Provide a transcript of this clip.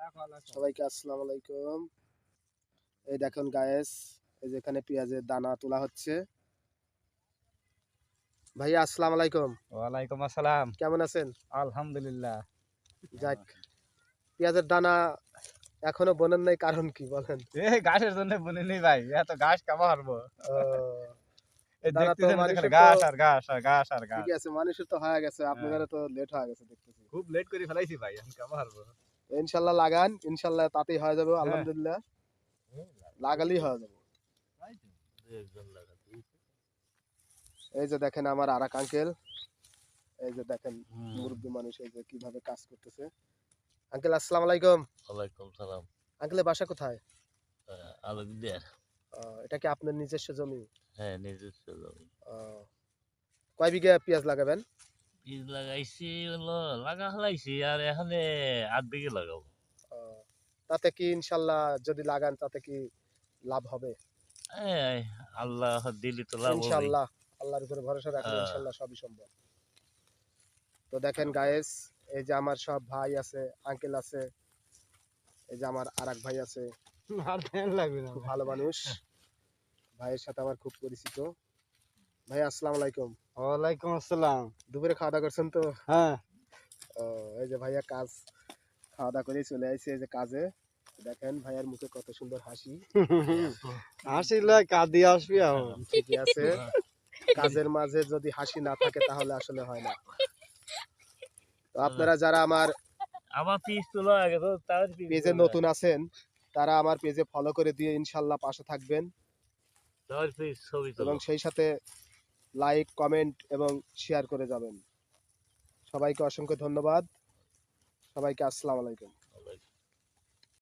সবাইকে আসসালামু আলাইকুম। এই দেখুন গায়েস, এই যেখানে পেঁয়াজের দানা তোলা হচ্ছে। ভাইয়া আসসালামু আলাইকুম। ওয়ালাইকুম আসসালাম। কেমন আছেন? আলহামদুলিল্লাহ। যাক, পেঁয়াজের দানা এখনো বোনেন নাই, কারণ কি বলেন? এই ঘাসের জন্য বুনি নি ভাই, এত ঘাস কামা হারবো। ও, এই দানা তো দেখতেছেন খালি মানুষের তো ঘাস আর ঘাস আর ঘাস আর ঘাস। ঠিকই আছে, মানুষের তো হয়ে গেছে, হ্যাঁ, আপনাদের তো লেট হয়ে গেছে দেখতেছি। খুব লেট করে ফেলাইছি ভাই, এখন কামা হারবো। ইনশাল্লাহ লাগান, ইনশাল্লাহ তাতেই হয়ে যাবে, হ্যাঁ, আলহামদুলিল্লাহ লাগালেই হয়ে যাবে। এই যে দেখেন আমার আরেক আঙ্কেল, এই যে দেখেন মুরব্বী মানুষ, এই যে কিভাবে কাজ করতেছে। আঙ্কেল আসসালামু আলাইকুম। ওয়ালাইকুম সালাম। আঙ্কেলের বাসা কোথায়? আলমগীর। এটা কি আপনার নিজস্ব জমি? হ্যাঁ, নিজস্ব জমি। আহ, কয় বিঘা পেঁয়াজ লাগাবেন? বীজ লাগাইছি হলো লাগা ফেলাইছি আর এখানে ৮ বিঘে লাগাবো। আহ, তাতে কি ইনশাল্লাহ যদি লাগান তাতে কি লাভ হবে? এই আল্লাহ দিলি তো লাভ হবেই। ইনশাল্লাহ আল্লাহর উপরে ভরসা রাখলে হ্যাঁ। ইনশাল্লাহ সবই সম্ভব। তো দেখেন গায়েস, এই যে আমার সব ভাই আছে, আঙ্কেল আছে, এই যে আমার আরেক ভাই আছে, খুব ভালো মানুষ। ভাইয়ের সাথে আমার খুব পরিচিত। ভাই আসসালামু আলাইকুম। ওয়ালাইকুম আসসালাম। দুপুরে খাওয়া দাওয়া করছেন তো? হ্যাঁ, এই যে ভাইয়া কাজ খাওয়া দাওয়া করে চলে আসছে এই যে কাজে। দেখেন ভাইয়ার মুখে কত সুন্দর হাসি। হাসিলে কাঁদি আসবি এখন। ঠিকই আছে, কাজের মাঝে যদি হাসি না থাকে তাহলে আসলে হয় না। তো আপনারা যারা আমার আমার পিস তোলা আগে তো তার পেজে নতুন আছেন, তারা আমার পেজে ফলো করে দিয়ে ইনশাল্লাহ পাশে থাকবেন, তার পিস ছবি এবং তোলা। সেই সাথে লাইক, কমেন্ট এবং শেয়ার করে যাবেন। সবাইকে অসংখ্য ধন্যবাদ। সবাইকে আসসালামু আলাইকুম।